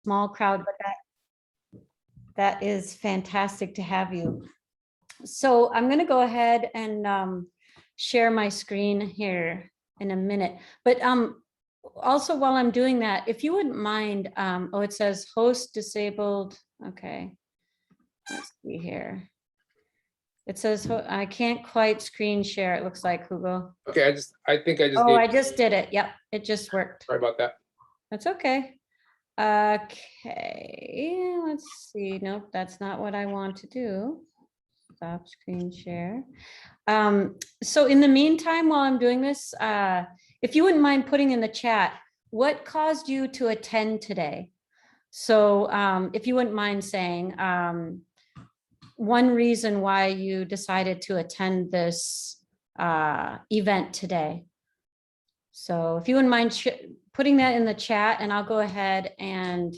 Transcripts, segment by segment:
small crowd, but that is fantastic to have you. So I'm going to go ahead and share my screen here in a minute. But also while I'm doing that, if you wouldn't mind, oh, it says host disabled. Okay, let's see here. It says I can't quite screen share. It looks like, Hugo. Okay, I think I just. Oh, I just did it. Yep, it just worked. Sorry about that. That's okay. Okay, let's see. Nope, that's not what I want to do. Stop screen share. So in the meantime, while I'm doing this, if you wouldn't mind putting in the chat, what caused you to attend today? So if you wouldn't mind saying one reason why you decided to attend this event today. So if you wouldn't mind putting that in the chat, and I'll go ahead and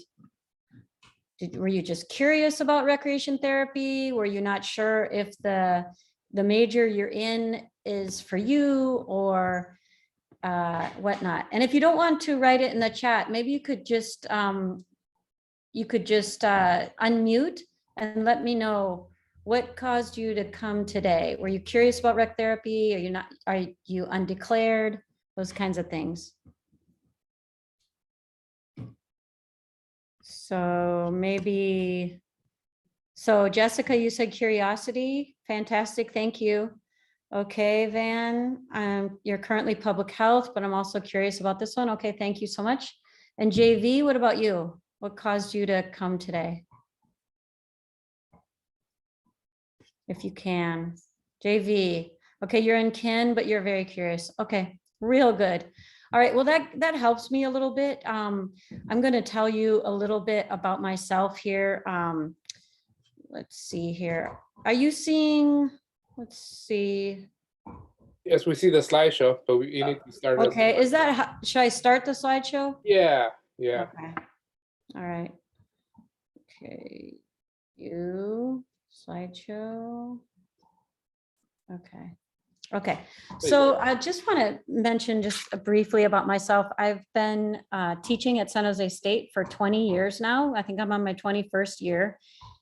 were you just curious about recreation therapy? Were you not sure if the major you're in is for you or whatnot? And if you don't want to write it in the chat, maybe you could just unmute and let me know what caused you to come today. Were you curious about rec therapy? Are you not? Are you undeclared? Those kinds of things. So maybe, so Jessica, you said curiosity. Fantastic, thank you. Okay, Van, you're currently public health, but I'm also curious about this one. Okay, thank you so much. And JV, what about you? What caused you to come today? If you can. JV, okay, you're in kin, but you're very curious. Okay, real good. All right, well, that helps me a little bit. I'm going to tell you a little bit about myself here. Let's see here. Are you seeing, let's see. Yes, we see the slideshow, but you need to start. Okay, is that, should I start the slideshow? Yeah, yeah. Okay. All right. Okay, you, slideshow. Okay. Okay, so I just want to mention just briefly about myself. I've been teaching at San Jose State for 20 years now. I think I'm on my 21st year,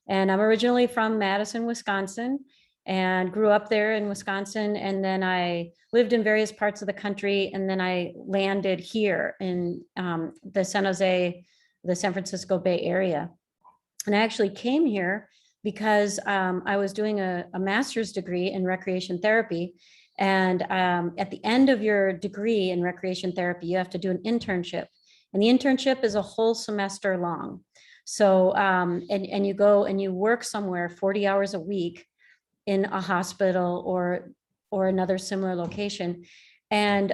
and I'm originally from Madison, Wisconsin, and grew up there in Wisconsin. And then I lived in various parts of the country, and then I landed here in the San Jose, the San Francisco Bay Area. And I actually came here because I was doing a master's degree in recreation therapy. And at the end of your degree in recreation therapy, you have to do an internship. And the internship is a whole semester long. So, and you go and you work somewhere 40 hours a week in a hospital or another similar location. And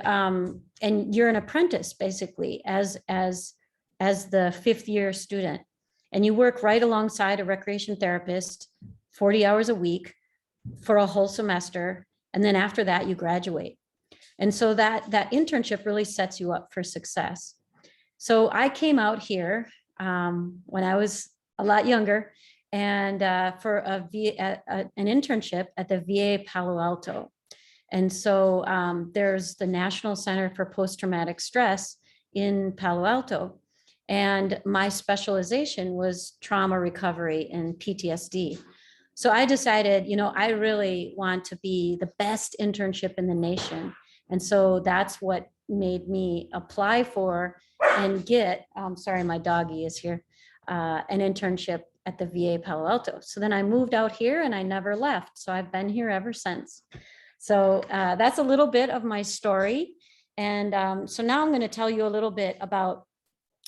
you're an apprentice basically as the fifth year student. And you work right alongside a recreation therapist 40 hours a week for a whole semester. And then after that, you graduate. And so that internship really sets you up for success. So I came out here when I was a lot younger and for an internship at the VA Palo Alto. And so there's the National Center for Post-Traumatic Stress in Palo Alto. And my specialization was trauma recovery and PTSD. So I decided, you know, I really want to be the best internship in the nation. And so that's what made me apply for and get, sorry, my doggy is here, an internship at the VA Palo Alto. So then I moved out here and I never left. So I've been here ever since. So that's a little bit of my story. And so now I'm going to tell you a little bit about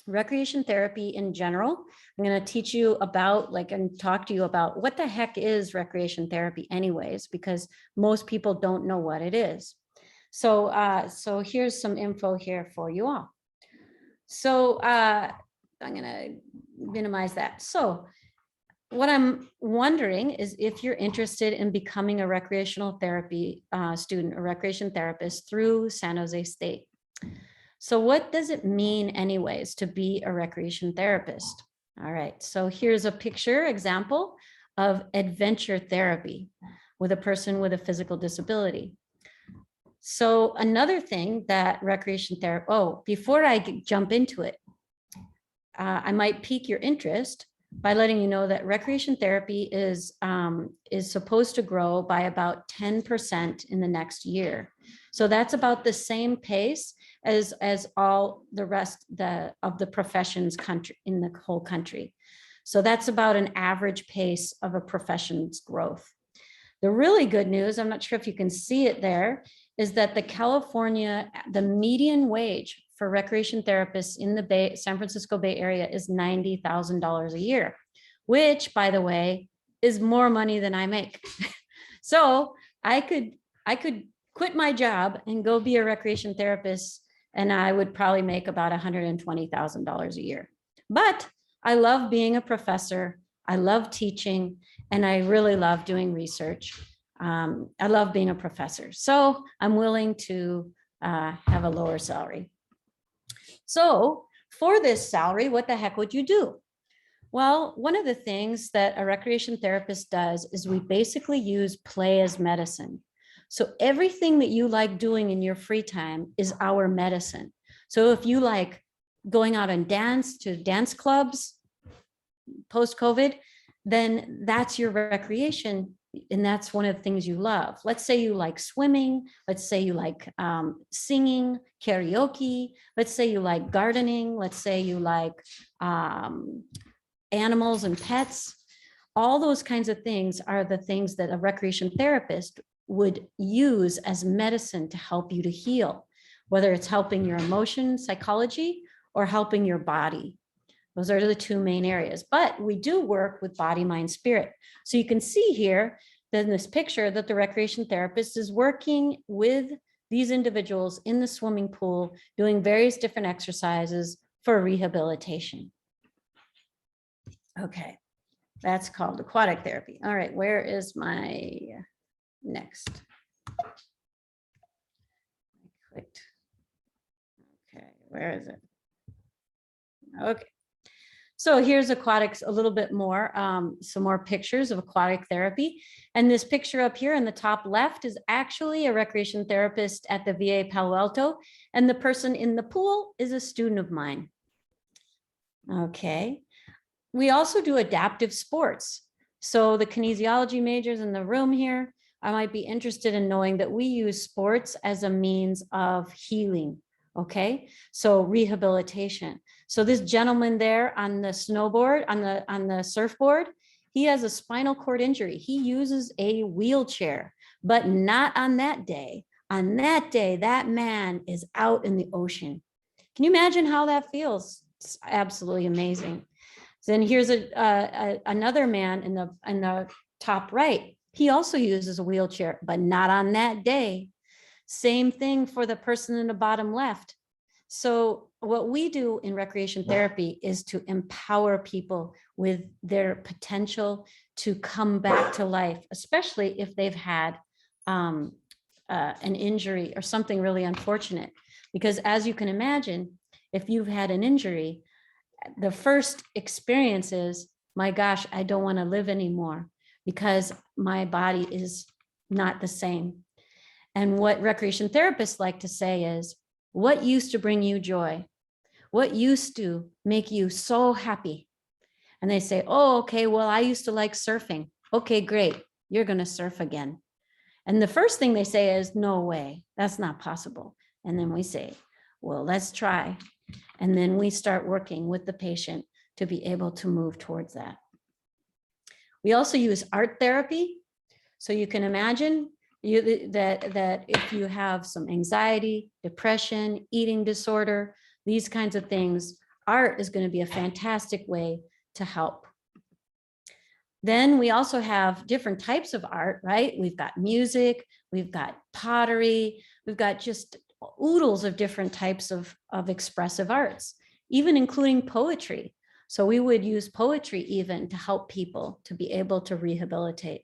recreation therapy in general. I'm going to teach you about and talk to you about what the heck is recreation therapy anyways, because most people don't know what it is. So, so here's some info here for you all. So I'm going to minimize that. So what I'm wondering is if you're interested in becoming a recreational therapy student or recreation therapist through San Jose State. So what does it mean anyways to be a recreation therapist? All right, so here's a picture example of adventure therapy with a person with a physical disability. So another thing that recreation therapy, oh, before I jump into it, I might pique your interest by letting you know that recreation therapy is supposed to grow by about 10% in the next year. So that's about the same pace as all the rest of the professions country in the whole country. So that's about an average pace of a profession's growth. The really good news, I'm not sure if you can see it there, is that the median wage for recreation therapists in the San Francisco Bay Area is $90,000 a year, which, by the way, is more money than I make. So I could quit my job and go be a recreation therapist, and I would probably make about $120,000 a year. But I love being a professor. I love teaching, and I really love doing research. I love being a professor. So I'm willing to have a lower salary. So for this salary, what the heck would you do? Well, one of the things that a recreation therapist does is we basically use play as medicine. So everything that you like doing in your free time is our medicine. So if you like going out and dance clubs post-COVID, then that's your recreation. And that's one of the things you love. Let's say you like swimming. Let's say you like singing, karaoke. Let's say you like gardening. Let's say you like animals and pets. All those kinds of things are the things that a recreation therapist would use as medicine to help you to heal, whether it's helping your emotion, psychology, or helping your body. Those are the two main areas, but we do work with body, mind, spirit. So you can see here that in this picture that the recreation therapist is working with these individuals in the swimming pool, doing various different exercises for rehabilitation. Okay, that's called aquatic therapy. All right, where is my next? I clicked. Okay, where is it? Okay. So here's aquatics a little bit more, some more pictures of aquatic therapy. And this picture up here in the top left is actually a recreation therapist at the VA Palo Alto. And the person in the pool is a student of mine. Okay. We also do adaptive sports. So the kinesiology majors in the room here, I might be interested in knowing that we use sports as a means of healing. Okay, so rehabilitation. So this gentleman there on the snowboard, on the surfboard, he has a spinal cord injury. He uses a wheelchair, but not on that day. On that day, that man is out in the ocean. Can you imagine how that feels? It's absolutely amazing. Then here's another man in the top right. He also uses a wheelchair, but not on that day. Same thing for the person in the bottom left. So what we do in recreation therapy is to empower people with their potential to come back to life, especially if they've had an injury or something really unfortunate. Because as you can imagine, if you've had an injury, the first experience is, my gosh, I don't want to live anymore because my body is not the same. And what recreation therapists like to say is, what used to bring you joy? What used to make you so happy? And they say, oh, okay, well, I used to like surfing. Okay, great. You're going to surf again. And the first thing they say is, no way, that's not possible. And then we say, well, let's try. And then we start working with the patient to be able to move towards that. We also use art therapy. So you can imagine that if you have some anxiety, depression, eating disorder, these kinds of things, art is going to be a fantastic way to help. Then we also have different types of art, right? We've got music, we've got pottery, we've got just oodles of different types of expressive arts, even including poetry. So we would use poetry even to help people to be able to rehabilitate.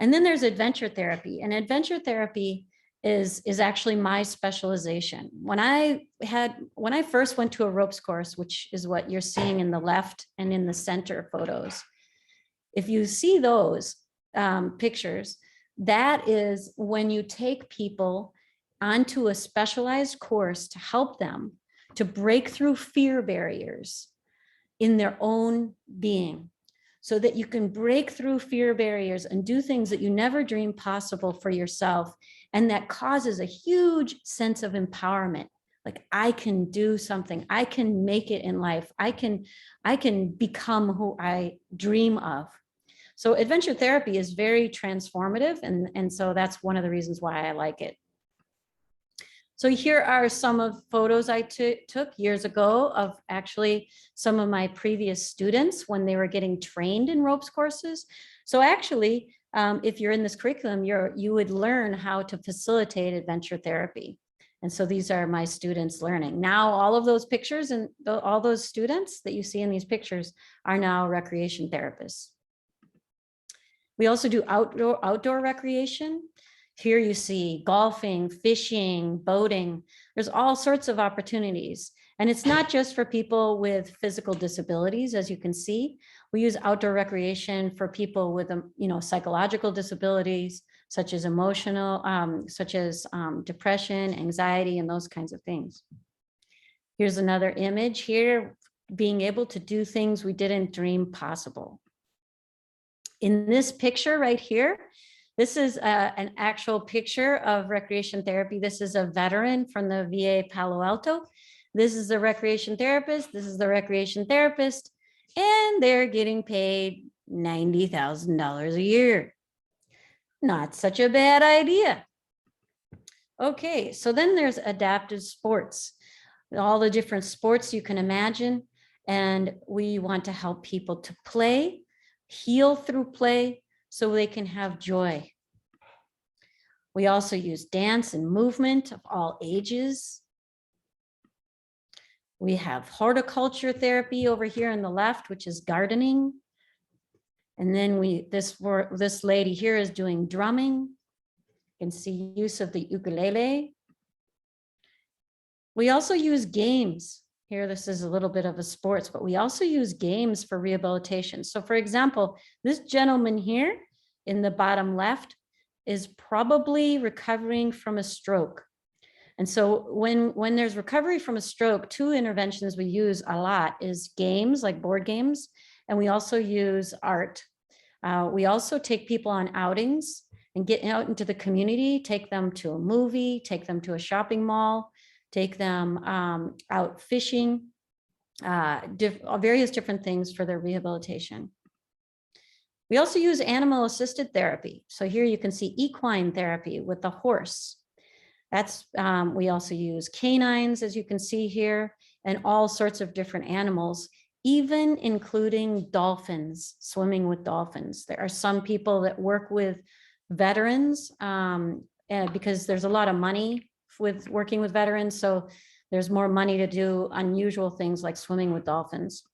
And then there's adventure therapy, and adventure therapy is actually my specialization. When I first went to a ropes course, which is what you're seeing in the left and in the center photos, if you see those pictures, that is when you take people onto a specialized course to help them to break through fear barriers in their own being, so that you can break through fear barriers and do things that you never dreamed possible for yourself. And that causes a huge sense of empowerment. Like, I can do something, I can make it in life, I can become who I dream of. So adventure therapy is very transformative. And so that's one of the reasons why I like it. So here are some of photos I took years ago of actually some of my previous students when they were getting trained in ropes courses. So actually, if you're in this curriculum, you would learn how to facilitate adventure therapy. And so these are my students learning. Now, all of those pictures and all those students that you see in these pictures are now recreation therapists. We also do outdoor recreation. Here you see golfing, fishing, boating. There's all sorts of opportunities. And it's not just for people with physical disabilities, as you can see. We use outdoor recreation for people with, psychological disabilities, such as depression, anxiety, and those kinds of things. Here's another image here, being able to do things we didn't dream possible. In this picture right here, this is an actual picture of recreation therapy. This is a veteran from the VA Palo Alto. This is the recreation therapist. This is the recreation therapist. And they're getting paid $90,000 a year. Not such a bad idea. Okay, so then there's adaptive sports. All the different sports you can imagine. And we want to help people to play, heal through play, so they can have joy. We also use dance and movement of all ages. We have horticulture therapy over here on the left, which is gardening. And then this lady here is doing drumming. You can see use of the ukulele. We also use games. Here, this is a little bit of a sports, but we also use games for rehabilitation. So for example, this gentleman here in the bottom left is probably recovering from a stroke. And so when there's recovery from a stroke, two interventions we use a lot is games, like board games, and we also use art. We also take people on outings and get out into the community, take them to a movie, take them to a shopping mall, take them out fishing, various different things for their rehabilitation. We also use animal-assisted therapy. So here you can see equine therapy with the horse. We also use canines, as you can see here, and all sorts of different animals, even including dolphins, swimming with dolphins. There are some people that work with veterans because there's a lot of money with working with veterans. So there's more money to do unusual things like swimming with dolphins.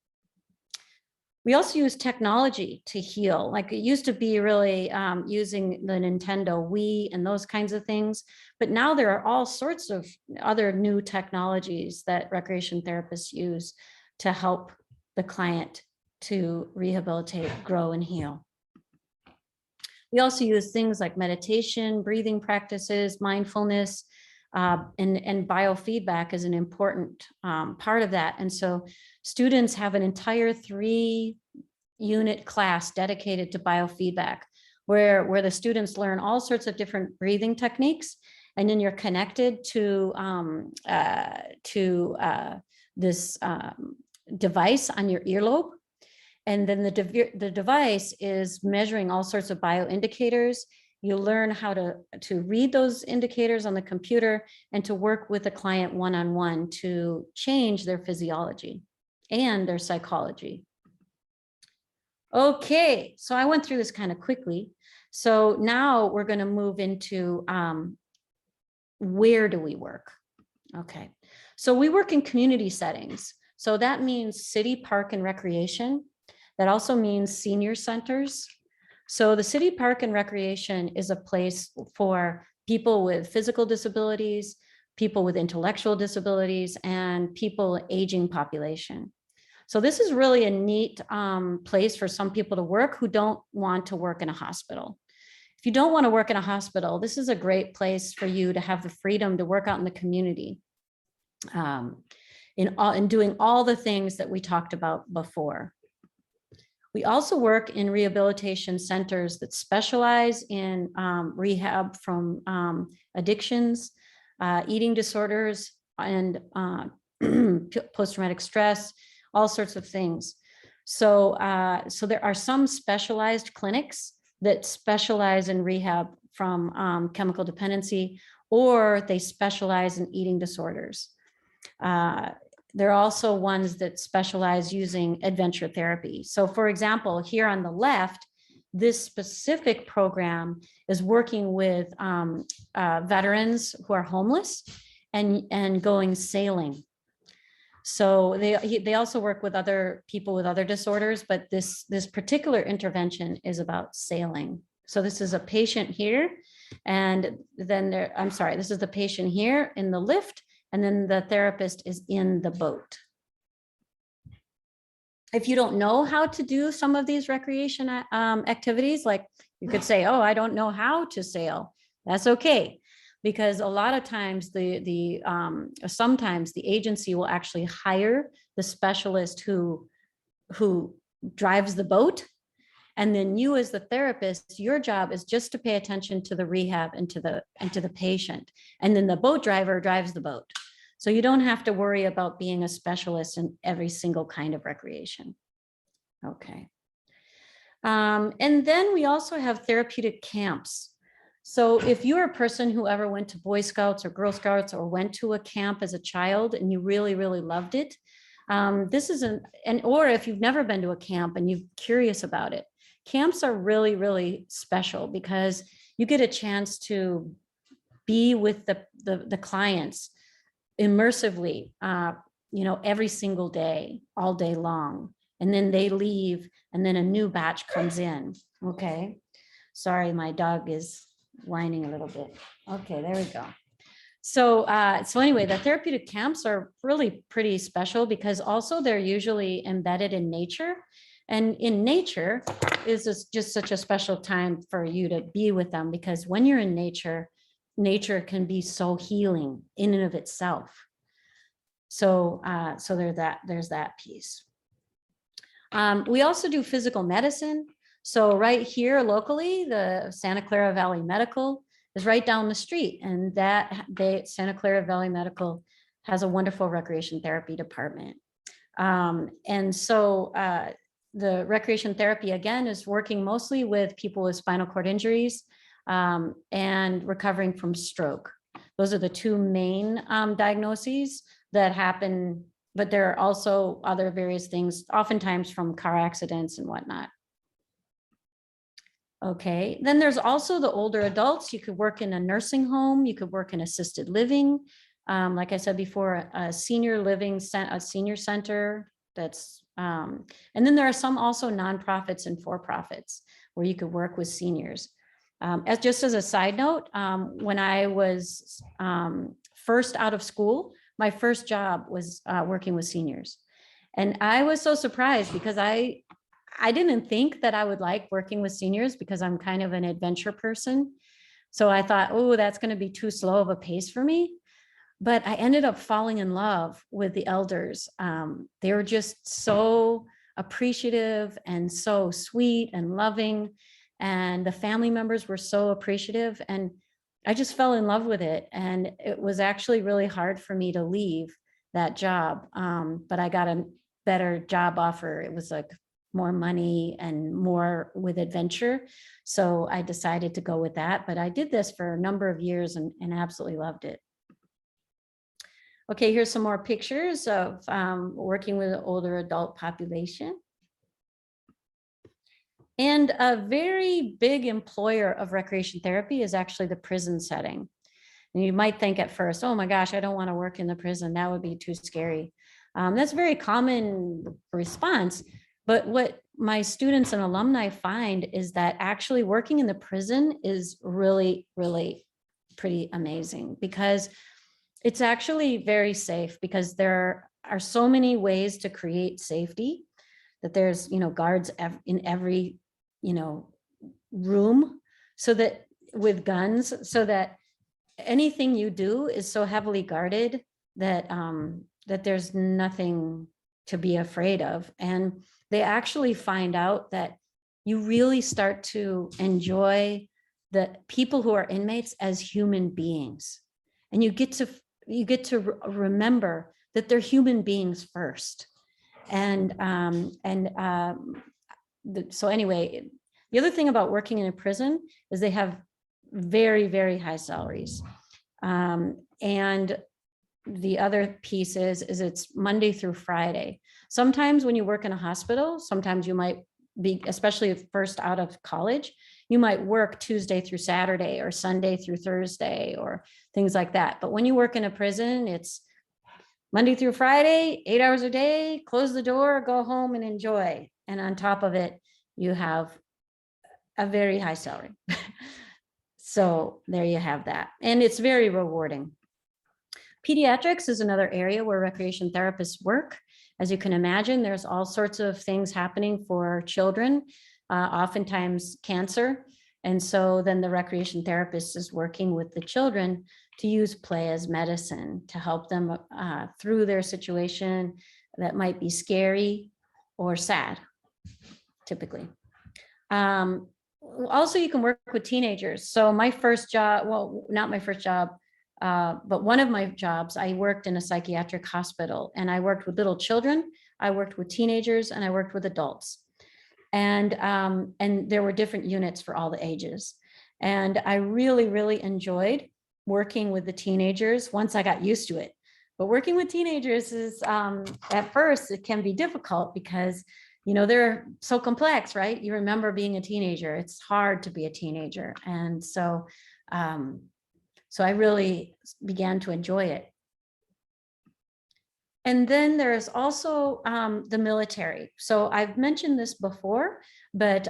We also use technology to heal. Like it used to be really using the Nintendo Wii and those kinds of things. But now there are all sorts of other new technologies that recreation therapists use to help the client to rehabilitate, grow, and heal. We also use things like meditation, breathing practices, mindfulness, and biofeedback is an important part of that. And so students have an entire 3-unit class dedicated to biofeedback, where the students learn all sorts of different breathing techniques. And then you're connected to this device on your earlobe. And then the device is measuring all sorts of bioindicators. You learn how to read those indicators on the computer and to work with a client one-on-one to change their physiology and their psychology. Okay, so I went through this kind of quickly. So now we're going to move into where do we work? Okay, so we work in community settings. So that means city, park, and recreation. That also means senior centers. So the city, park, and recreation is a place for people with physical disabilities, people with intellectual disabilities, and people aging population. So this is really a neat place for some people to work who don't want to work in a hospital. If you don't want to work in a hospital, this is a great place for you to have the freedom to work out in the community. in doing all the things that we talked about before. We also work in rehabilitation centers that specialize in rehab from addictions, eating disorders, and post-traumatic stress, all sorts of things. So, so there are some specialized clinics that specialize in rehab from chemical dependency, or they specialize in eating disorders. There are also ones that specialize using adventure therapy. So for example, here on the left, this specific program is working with veterans who are homeless and going sailing. So they also work with other people with other disorders, but this particular intervention is about sailing. So this is a patient here, and then this is the patient here in the lift, and then the therapist is in the boat. If you don't know how to do some of these recreation activities, like you could say, oh, I don't know how to sail. That's okay, because a lot of times sometimes the agency will actually hire the specialist who drives the boat. And then you as the therapist, your job is just to pay attention to the rehab and to the patient. And then the boat driver drives the boat. So you don't have to worry about being a specialist in every single kind of recreation. Okay. And then we also have therapeutic camps. So if you're a person who ever went to Boy Scouts or Girl Scouts or went to a camp as a child and you really, really loved it, this is or if you've never been to a camp and you're curious about it, camps are really, really special because you get a chance to be with the clients immersively, every single day, all day long. And then they leave and then a new batch comes in. Okay. Sorry, my dog is whining a little bit. Okay, there we go. So anyway, the therapeutic camps are really pretty special because also they're usually embedded in nature. And in nature is just such a special time for you to be with them, because when you're in nature, nature can be so healing in and of itself. So there's that piece. We also do physical medicine. So right here locally, the Santa Clara Valley Medical is right down the street, and Santa Clara Valley Medical has a wonderful recreation therapy department. And so the recreation therapy, again, is working mostly with people with spinal cord injuries and recovering from stroke. Those are the two main diagnoses that happen, but there are also other various things, oftentimes from car accidents and whatnot. Okay, then there's also the older adults. You could work in a nursing home, you could work in assisted living. Like I said before, a senior living, a senior center. And then there are some also nonprofits and for-profits where you could work with seniors. Just as a side note, when I was first out of school, my first job was working with seniors. And I was so surprised because I didn't think that I would like working with seniors because I'm kind of an adventure person. So I thought, oh, that's going to be too slow of a pace for me. But I ended up falling in love with the elders. They were just so appreciative and so sweet and loving. And the family members were so appreciative. And I just fell in love with it. And it was actually really hard for me to leave that job. But I got a better job offer. It was like more money and more with adventure. So I decided to go with that. But I did this for a number of years and absolutely loved it. Okay, here's some more pictures of working with an older adult population. And a very big employer of recreation therapy is actually the prison setting. And you might think at first, oh my gosh, I don't want to work in the prison. That would be too scary. That's a very common response. But what my students and alumni find is that actually working in the prison is really, really pretty amazing, because it's actually very safe, because there are so many ways to create safety, that there's, guards in every, room, so that with guns, so that anything you do is so heavily guarded that that there's nothing to be afraid of. And they actually find out that you really start to enjoy the people who are inmates as human beings. And you get to remember that they're human beings first. So anyway, the other thing about working in a prison is they have very, very high salaries. And the other piece is it's Monday through Friday. Sometimes when you work in a hospital, sometimes you might be, especially if first out of college, you might work Tuesday through Saturday or Sunday through Thursday or things like that. But when you work in a prison, it's Monday through Friday, 8 hours a day, close the door, go home and enjoy. And on top of it, you have a very high salary. So there you have that. And it's very rewarding. Pediatrics is another area where recreation therapists work. As you can imagine, there's all sorts of things happening for children, oftentimes cancer. And so then the recreation therapist is working with the children to use play as medicine to help them through their situation that might be scary or sad, typically. Also, you can work with teenagers. So my first job, well, not my first job, but one of my jobs, I worked in a psychiatric hospital and I worked with little children, I worked with teenagers, and I worked with adults. And there were different units for all the ages. And I really, really enjoyed working with the teenagers once I got used to it. But working with teenagers is, at first, it can be difficult because, you know, they're so complex, right? You remember being a teenager. It's hard to be a teenager. And so, so I really began to enjoy it. And then there's also the military. So I've mentioned this before, but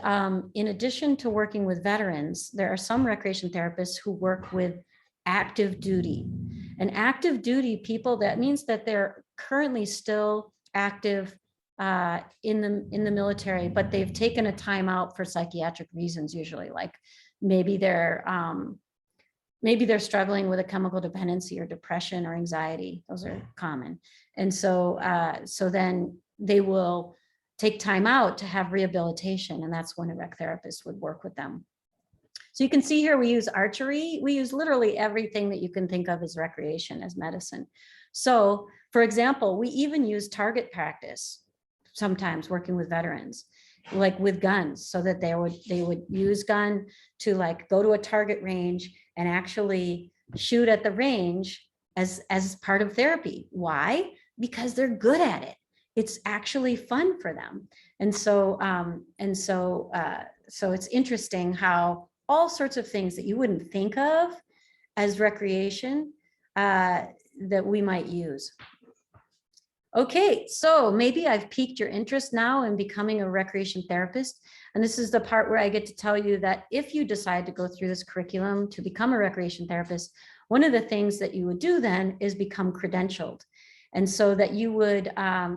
in addition to working with veterans, there are some recreation therapists who work with active duty. And active duty people, that means that they're currently still active in the military, but they've taken a time out for psychiatric reasons, usually, like maybe they're struggling with a chemical dependency or depression or anxiety. Those are common. And so, so then they will take time out to have rehabilitation. And that's when a rec therapist would work with them. So you can see here, we use archery. We use literally everything that you can think of as recreation, as medicine. So for example, we even use target practice sometimes working with veterans, like with guns, so that they would use gun to like go to a target range and actually shoot at the range as part of therapy. Why? Because they're good at it. It's actually fun for them. And so so it's interesting how all sorts of things that you wouldn't think of as recreation that we might use. Okay, so maybe I've piqued your interest now in becoming a recreation therapist. And this is the part where I get to tell you that if you decide to go through this curriculum to become a recreation therapist, one of the things that you would do then is become credentialed. And so that you would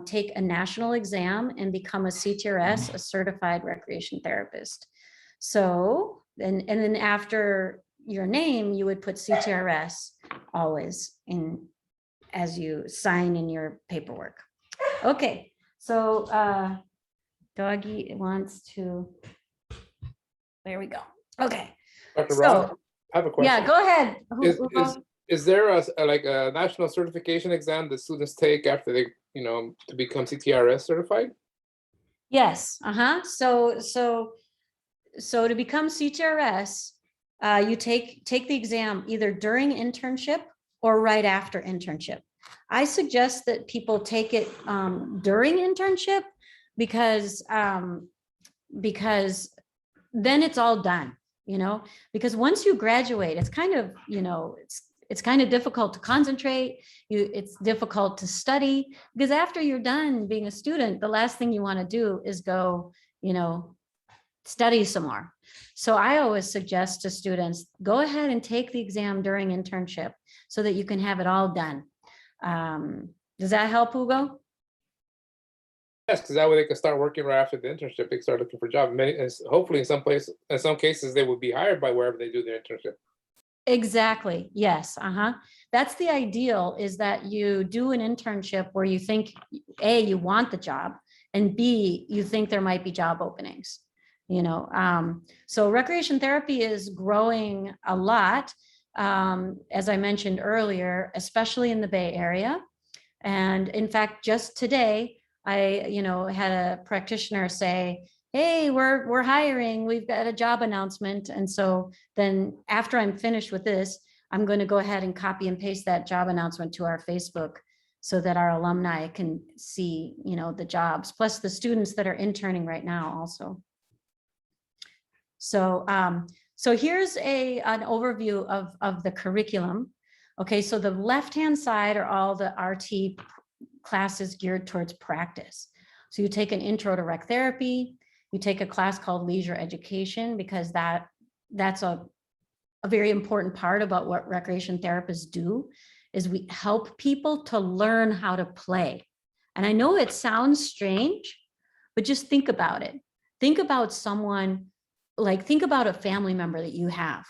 take a national exam and become a CTRS, a certified recreation therapist. So, and then after your name, you would put CTRS always in as you sign in your paperwork. Okay, so Doggy wants to, there we go. Okay. Dr. So, Ron, I have a question. yeah, go ahead. Is there a national certification exam that students take after they, to become CTRS certified? Yes. So to become CTRS, you take the exam either during internship or right after internship. I suggest that people take it during internship because then it's all done, because once you graduate, it's kind of, it's kind of difficult to concentrate. It's difficult to study, because after you're done being a student, the last thing you want to do is go, study some more. So I always suggest to students, go ahead and take the exam during internship so that you can have it all done. Does that help, Hugo? Yes, because that way they can start working right after the internship. They can start looking for a job. Hopefully in some cases, they will be hired by wherever they do their internship. Exactly. Yes. That's the ideal, is that you do an internship where you think, A, you want the job, and B, you think there might be job openings. So recreation therapy is growing a lot, as I mentioned earlier, especially in the Bay Area. And in fact, just today, I, had a practitioner say, hey, we're hiring, we've got a job announcement. And so then after I'm finished with this, I'm going to go ahead and copy and paste that job announcement to our Facebook so that our alumni can see, the jobs, plus the students that are interning right now also. So, so here's an overview of the curriculum. Okay, so the left-hand side are all the RT classes geared towards practice. So you take an intro to rec therapy, you take a class called leisure education, because that's a very important part about what recreation therapists do, is we help people to learn how to play. And I know it sounds strange, but just think about it. Think about someone, think about a family member that you have.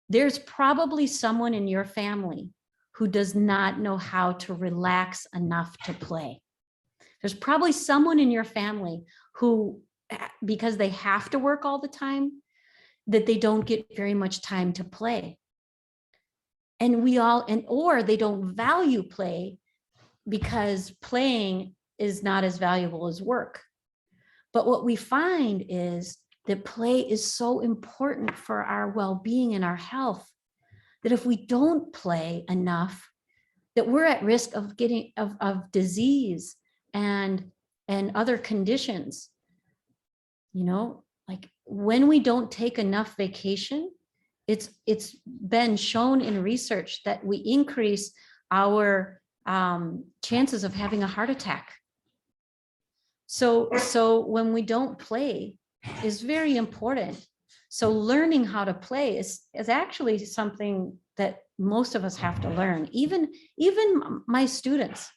There's probably someone in your family who does not know how to relax enough to play. There's probably someone in your family who, because they have to work all the time, that they don't get very much time to play. And or they don't value play because playing is not as valuable as work. But what we find is that play is so important for our well-being and our health, that if we don't play enough, that we're at risk of getting of disease and other conditions. Like when we don't take enough vacation, it's been shown in research that we increase our chances of having a heart attack. So when we don't play is very important. So learning how to play is actually something that most of us have to learn. Even my students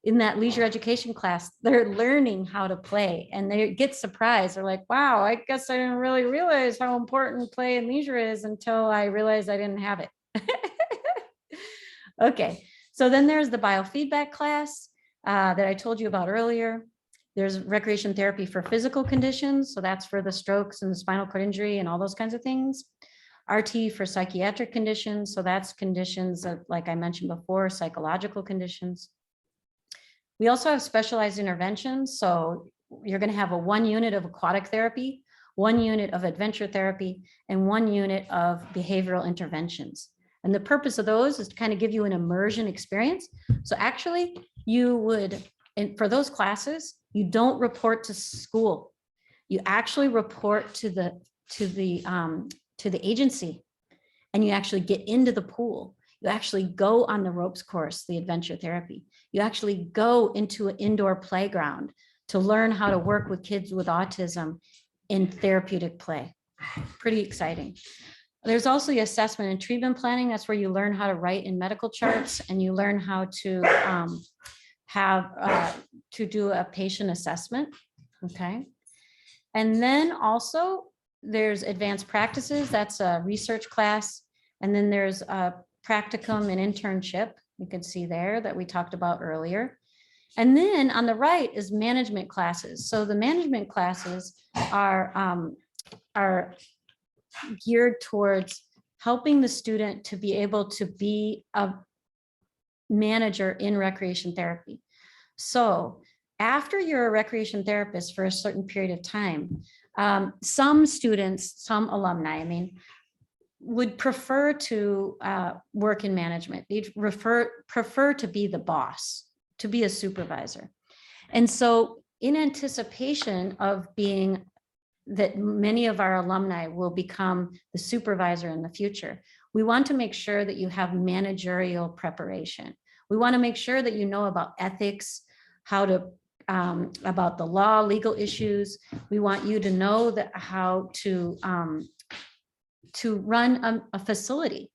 in that leisure education class, they're learning how to play, and they get surprised. They're like, wow, I guess I didn't really realize how important play and leisure is until I realized I didn't have it. Okay, so then there's the biofeedback class that I told you about earlier. There's recreation therapy for physical conditions. So that's for the strokes and the spinal cord injury and all those kinds of things. RT for psychiatric conditions. So that's conditions that, like I mentioned before, psychological conditions. We also have specialized interventions. So you're going to have 1 unit of aquatic therapy, 1 unit of adventure therapy, and 1 unit of behavioral interventions. And the purpose of those is to kind of give you an immersion experience. So actually you would, and for those classes, you don't report to school. You actually report to the agency, and you actually get into the pool. You actually go on the ropes course, the adventure therapy. You actually go into an indoor playground to learn how to work with kids with autism in therapeutic play. Pretty exciting. There's also the assessment and treatment planning. That's where you learn how to write in medical charts, and you learn how to to do a patient assessment. Okay. And then also there's advanced practices. That's a research class. And then there's a practicum and internship. You can see there that we talked about earlier. And then on the right is management classes. So the management classes are geared towards helping the student to be able to be a manager in recreation therapy. So after you're a recreation therapist for a certain period of time, some students, some alumni, would prefer to work in management. They'd prefer to be the boss, to be a supervisor. And so in anticipation of being that many of our alumni will become the supervisor in the future, we want to make sure that you have managerial preparation. We want to make sure that you know about ethics, how to about the law, legal issues. We want you to know that how to run a facility.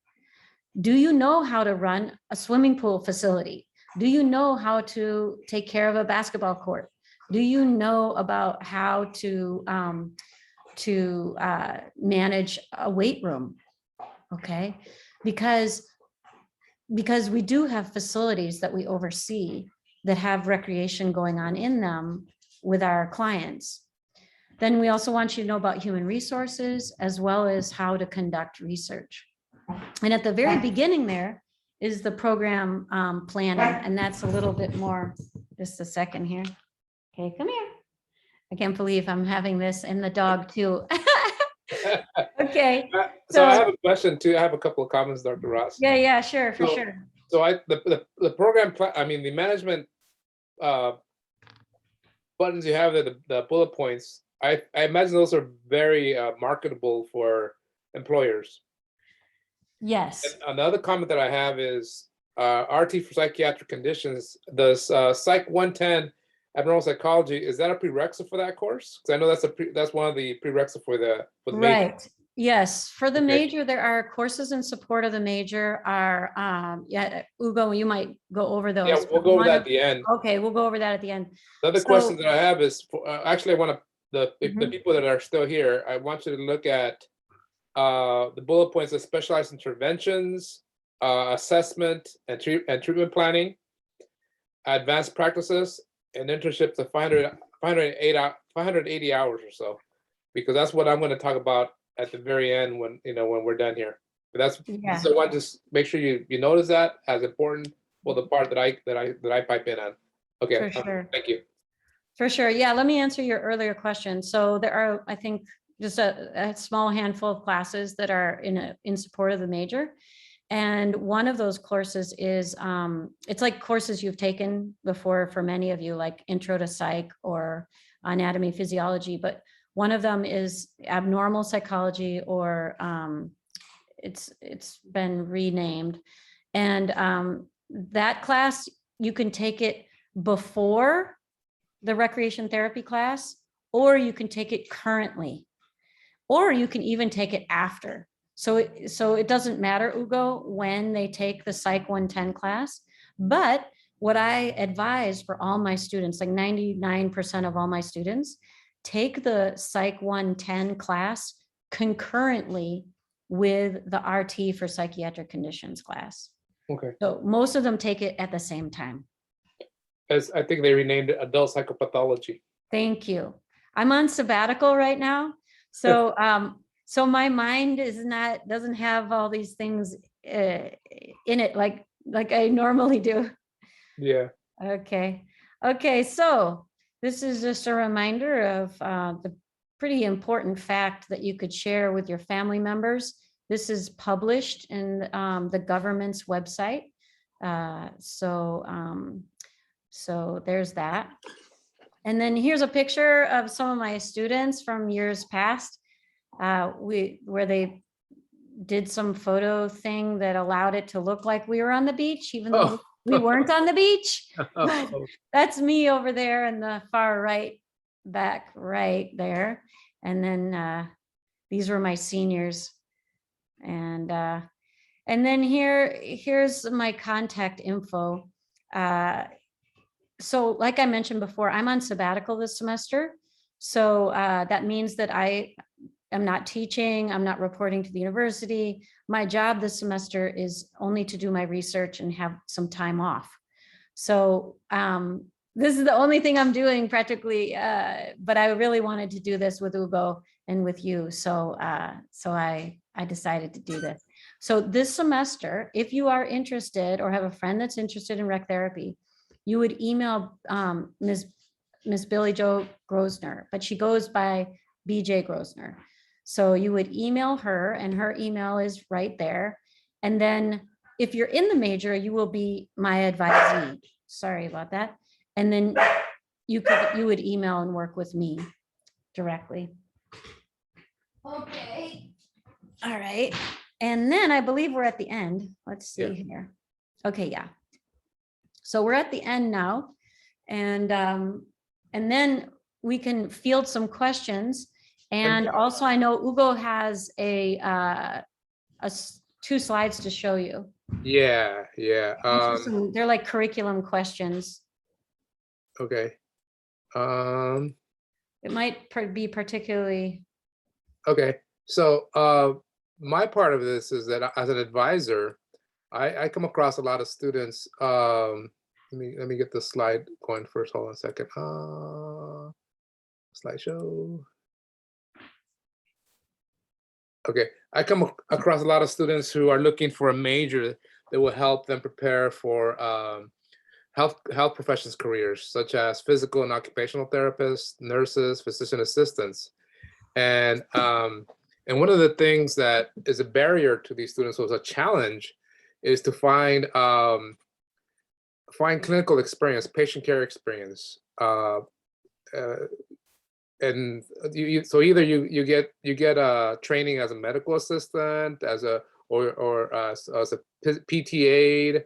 Do you know how to run a swimming pool facility? Do you know how to take care of a basketball court? Do you know about how to manage a weight room? okay? Because we do have facilities that we oversee that have recreation going on in them with our clients. Then we also want you to know about human resources as well as how to conduct research. And at the very beginning there is the program planning, and that's a little bit more, just a second here. Okay, come here. I can't believe I'm having this and the dog too. Okay. So I have a question too. I have a couple of comments, Dr. Ross. Yeah, sure, for So- sure. So the program, the management buttons you have there, the bullet points, I imagine those are very marketable for employers. Yes. And another comment that I have is RT for psychiatric conditions. Does Psych 110 abnormal psychology, is that a prerequisite for that course? Because I know that's one of the prerequisites for the major. Right. Yes. For the Okay. major, there are courses in support of the major are, yeah, Ugo, you might go over those. Yeah, we'll go over One that of- at the end. Okay, we'll go over that at the end. The other So- question that I have is, actually, I want to, the Mhm. people that are still here, I want you to look at the bullet points of specialized interventions, assessment and treatment planning, advanced practices, and internships of 580 hours or so, because that's what I'm going to talk about at the very end when we're done here. But that's Yeah. so I want to just make sure you notice that as important for the part that I pipe in on. Okay, For sure. thank you. For sure. Yeah, let me answer your earlier question. So there are, I think, just a small handful of classes that are in support of the major. And one of those courses is, it's like courses you've taken before for many of you, like Intro to Psych or Anatomy, Physiology, but one of them is Abnormal Psychology, or it's been renamed. And that class, you can take it before the recreation therapy class, or you can take it currently, or you can even take it after. So it doesn't matter, Ugo, when they take the Psych 110 class. But what I advise for all my students, like 99% of all my students, take the Psych 110 class concurrently with the RT for psychiatric conditions class. Okay. So most of them take it at the same time. As I think they renamed it adult psychopathology. Thank you. I'm on sabbatical right now. So so my mind doesn't have all these things in it like I normally do. Yeah. Okay. So this is just a reminder of the pretty important fact that you could share with your family members. This is published in the government's website. So there's that. And then here's a picture of some of my students from years past, where they did some photo thing that allowed it to look like we were on the beach, even though we weren't on the beach. That's me over there in the far right, back right there. And then these were my seniors. And then here's my contact info. So like I mentioned before, I'm on sabbatical this semester. So that means that I am not teaching, I'm not reporting to the university. My job this semester is only to do my research and have some time off. So this is the only thing I'm doing practically, but I really wanted to do this with Ugo and with you. So I decided to do this. So this semester, if you are interested or have a friend that's interested in rec therapy, you would email Ms. Billy Jo Grosner, but she goes by BJ Grosner. So you would email her, and her email is right there. And then if you're in the major, you will be my advisee. Sorry about that. And then you would email and work with me directly. Okay. All right. And then I believe we're at the end. Let's see here. Okay, yeah. So we're at the end now, and then we can field some questions. And also, I know Ugo has a 2 slides to show you. Yeah. They're like curriculum questions. Okay. It might be particularly. Okay. So my part of this is that as an advisor, I come across a lot of students. Let me get the slide going first. Hold on a second. Slideshow. Okay, I come across a lot of students who are looking for a major that will help them prepare for health professions careers, such as physical and occupational therapists, nurses, physician assistants, and one of the things that is a barrier to these students, was a challenge, is to find clinical experience, patient care experience. And so either you get training as a medical assistant, as a as a PT aide,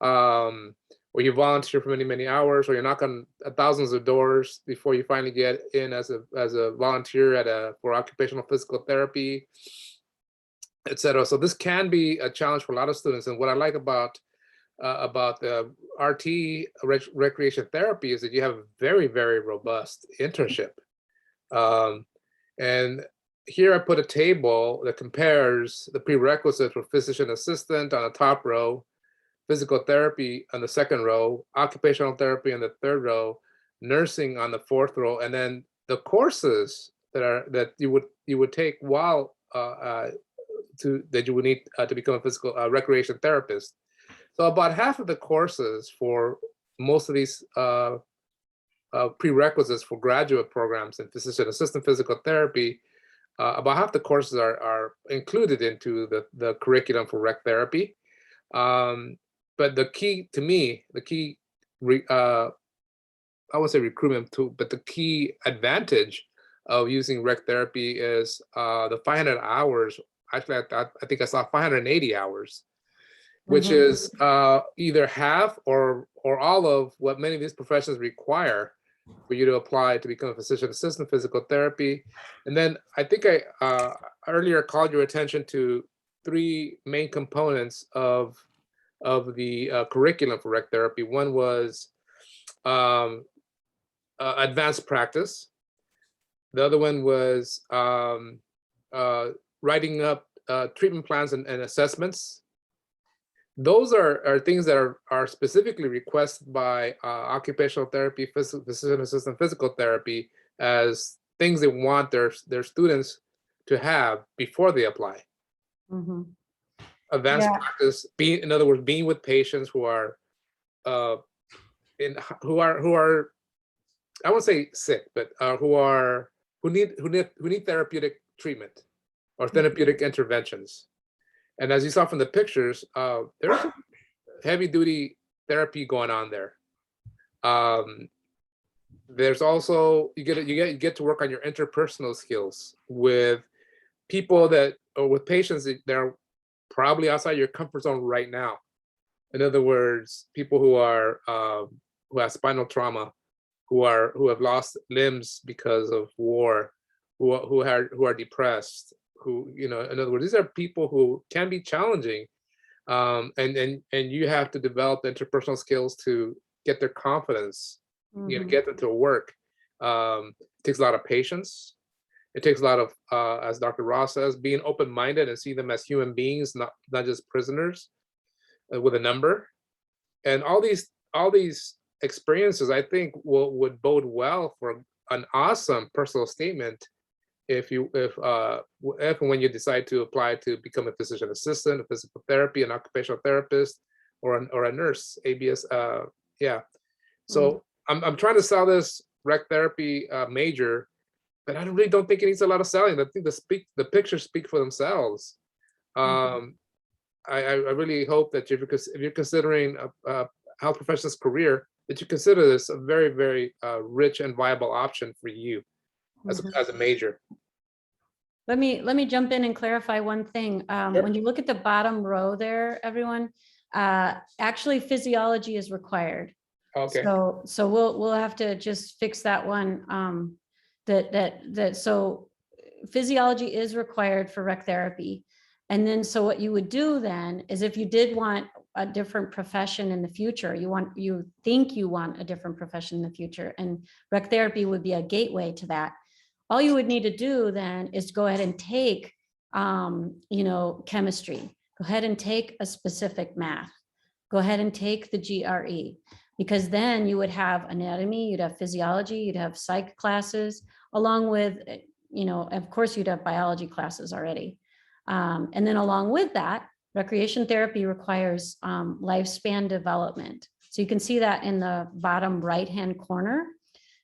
or you volunteer for many hours, or you knock on thousands of doors before you finally get in as a volunteer for occupational physical therapy, etc. So this can be a challenge for a lot of students. And what I like about the RT recreation therapy is that you have a very, very robust internship. And here I put a table that compares the prerequisites for physician assistant on the top row, physical therapy on the second row, occupational therapy on the third row, nursing on the fourth row, and then the courses that you would take while that you would need to become a physical recreation therapist. So about half of the courses for most of these prerequisites for graduate programs in physician assistant physical therapy, about half the courses are included into the curriculum for rec therapy. But the key to me, I won't say recruitment tool, but the key advantage of using rec therapy is the 500 hours. Actually, I think I saw 580 hours, which is either half or all of what many of these professions require for you to apply to become a physician assistant physical therapy. And then I think I earlier called your attention to three main components of the curriculum for rec therapy. One was advanced practice. The other one was writing up treatment plans and assessments. Those are things that are specifically requested by occupational therapy, physician assistant physical therapy, as things they want their students to have before they apply. Advanced practice, in other words, being with patients who are I won't say sick, but who need therapeutic treatment or therapeutic interventions. And as you saw from the pictures, there's heavy duty therapy going on there. There's also, you get to work on your interpersonal skills with people or with patients that are probably outside your comfort zone right now. In other words, people who have spinal trauma, who have lost limbs because of war, who are depressed, in other words, these are people who can be challenging, and you have to develop the interpersonal skills to get their confidence, get them to work. It takes a lot of patience. It takes a lot of, as Dr. Ross says, being open-minded and see them as human beings, not just prisoners with a number. And all these experiences, I think, would bode well for an awesome personal statement if and when you decide to apply to become a physician assistant, a physical therapy, an occupational therapist, or a nurse, ABS. So I'm trying to sell this rec therapy major, but I really don't think it needs a lot of selling. I think the pictures speak for themselves. I really hope that if you're considering a health professional's career, that you consider this a very, very rich and viable option for you as a major. Let me jump in and clarify one thing. Sure. When you look at the bottom row there, everyone, actually physiology is required. Okay. So we'll have to just fix that one. So physiology is required for rec therapy. And then so what you would do then is, if you did want a different profession in the future, you think you want a different profession in the future, and rec therapy would be a gateway to that. All you would need to do then is go ahead and take you know, chemistry. Go ahead and take a specific math. Go ahead and take the GRE, because then you would have anatomy, you'd have physiology, you'd have psych classes, along with, you know, of course, you'd have biology classes already. And then along with that, recreation therapy requires lifespan development. So you can see that in the bottom right-hand corner.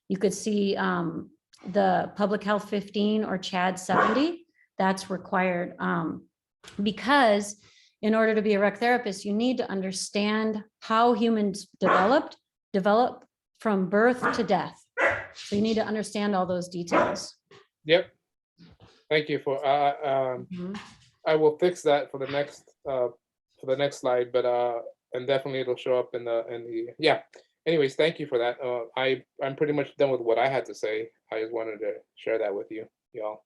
You could see the Public Health 15 or CHAD 70. That's required because in order to be a rec therapist, you need to understand how humans develop from birth to death. So you need to understand all those details. Yep. Thank you for, I will fix that for the next slide, but, and definitely it'll show up in the, yeah. Anyways, thank you for that. I'm pretty much done with what I had to say. I just wanted to share that with you, y'all.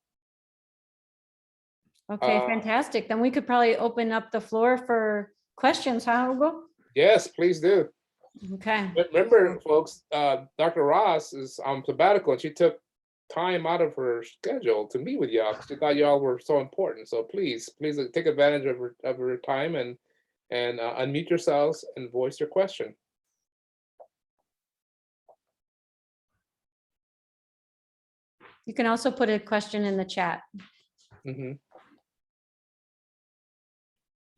Okay, fantastic. Then we could probably open up the floor for questions, huh, Hugo? Yes, please do. Okay. But remember, folks, Dr. Ross is on sabbatical, and she took time out of her schedule to meet with y'all because she thought y'all were so important. So please take advantage of her time and unmute yourselves and voice your question. You can also put a question in the chat. Mm-hmm.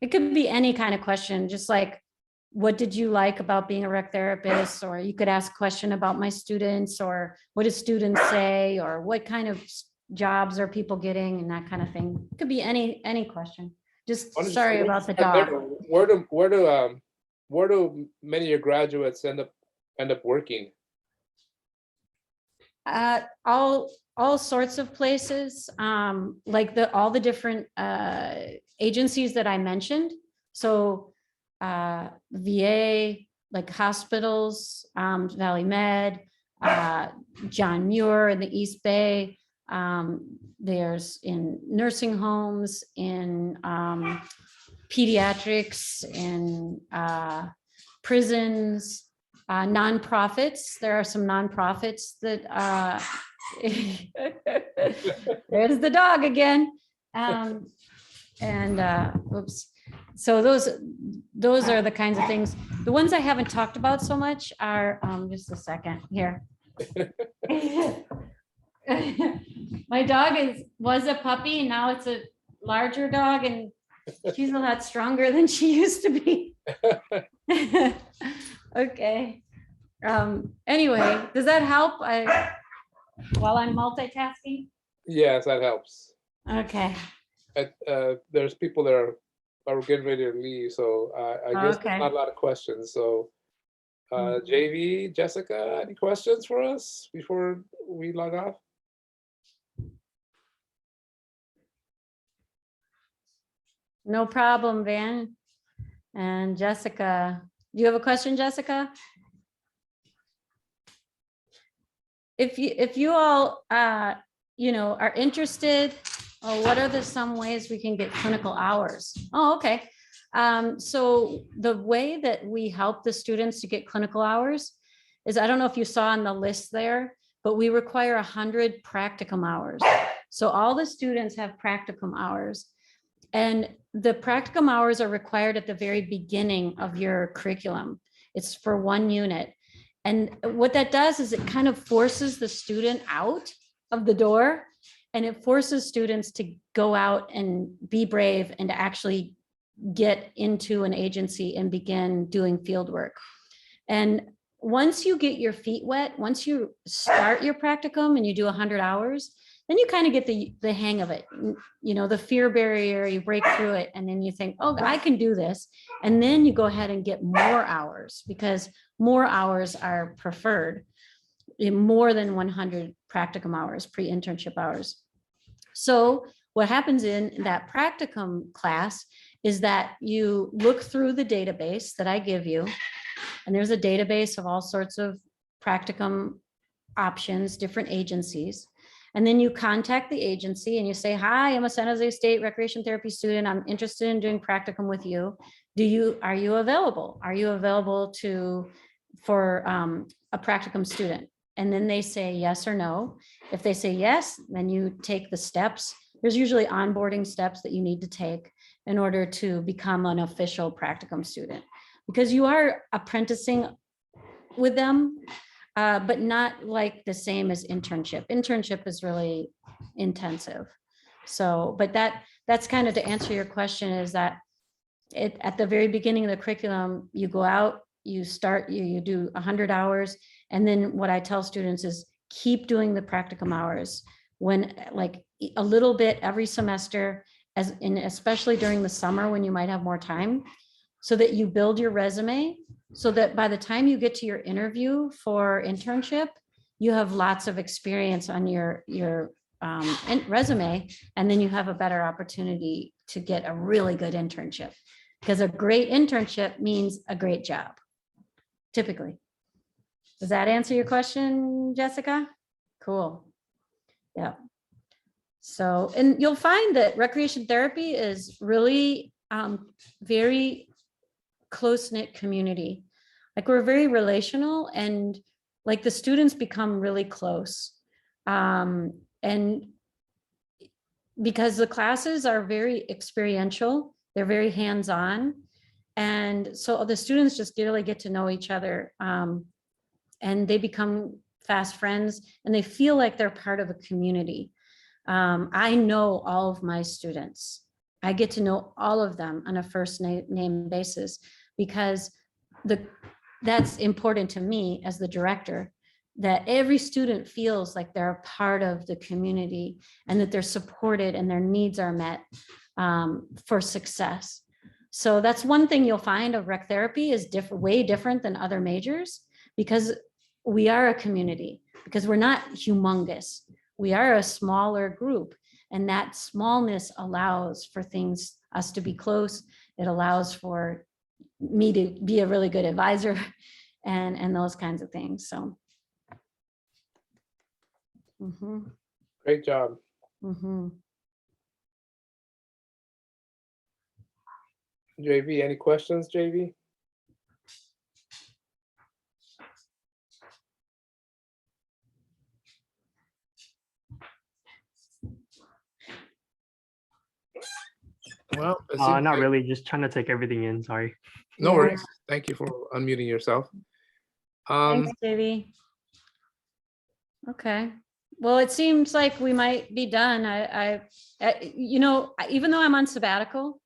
It could be any kind of question, just like, what did you like about being a rec therapist? Or you could ask a question about my students, or what do students say, or what kind of jobs are people getting, and that kind of thing. It could be any question. Just sorry about the dog. Where do many of your graduates end up working? All sorts of places, like all the different agencies that I mentioned. So VA, like hospitals, Valley Med, John Muir in the East Bay. There's in nursing homes, in pediatrics, in prisons, nonprofits. There are some nonprofits that there's the dog again. Oops. So those are the kinds of things. The ones I haven't talked about so much are, just a second here. My dog was a puppy, and now it's a larger dog, and she's a lot stronger than she used to be. Okay. Anyway, does that help? While I'm multitasking? Yes, that helps. Okay. There's people that are getting ready to leave, so I guess there's not a lot of questions. So JV, Jessica, any questions for us before we log off? No problem, Van. And Jessica, do you have a question, Jessica? If you all you know, are interested, what are some ways we can get clinical hours? Oh, okay. So the way that we help the students to get clinical hours is, I don't know if you saw on the list there, but we require 100 practicum hours. So all the students have practicum hours, and the practicum hours are required at the very beginning of your curriculum. It's for 1 unit. And what that does is it kind of forces the student out of the door, and it forces students to go out and be brave and to actually get into an agency and begin doing field work. And once you get your feet wet, once you start your practicum and you do 100 hours, then you kind of get the hang of it. You know, the fear barrier, you break through it, and then you think, oh, I can do this. And then you go ahead and get more hours, because more hours are preferred, in more than 100 practicum hours, pre-internship hours. So what happens in that practicum class is that you look through the database that I give you, and there's a database of all sorts of practicum options, different agencies. And then you contact the agency and you say, hi, I'm a San Jose State recreation therapy student. I'm interested in doing practicum with you. Are you available? Are you available for a practicum student? And then they say yes or no. If they say yes, then you take the steps there's usually onboarding steps that you need to take in order to become an official practicum student, because you are apprenticing with them, but not like the same as internship. Internship is really intensive. So, but that's kind of to answer your question, is that at the very beginning of the curriculum, you go out, you do 100 hours. And then what I tell students is keep doing the practicum hours, when like a little bit every semester, especially during the summer when you might have more time, so that you build your resume, so that by the time you get to your interview for internship, you have lots of experience on your resume, and then you have a better opportunity to get a really good internship, because a great internship means a great job, typically. Does that answer your question, Jessica? Cool. Yeah. So, and you'll find that recreation therapy is really very close-knit community. Like, we're very relational, and like the students become really close. And because the classes are very experiential, they're very hands-on. And so the students just really get to know each other, and they become fast friends, and they feel like they're part of a community. I know all of my students. I get to know all of them on a first name basis, because that's important to me as the director, that every student feels like they're a part of the community, and that they're supported and their needs are met for success. So that's one thing you'll find of rec therapy is way different than other majors, because we are a community, because we're not humongous. We are a smaller group, and that smallness allows for us to be close. It allows for me to be a really good advisor and those kinds of things. So. Great job. JV, any questions, JV? Well, not really, just trying to take everything in, sorry. No worries. Thank you for unmuting yourself. Thanks, JV. Okay. Well, it seems like we might be done. Even though I'm on sabbatical,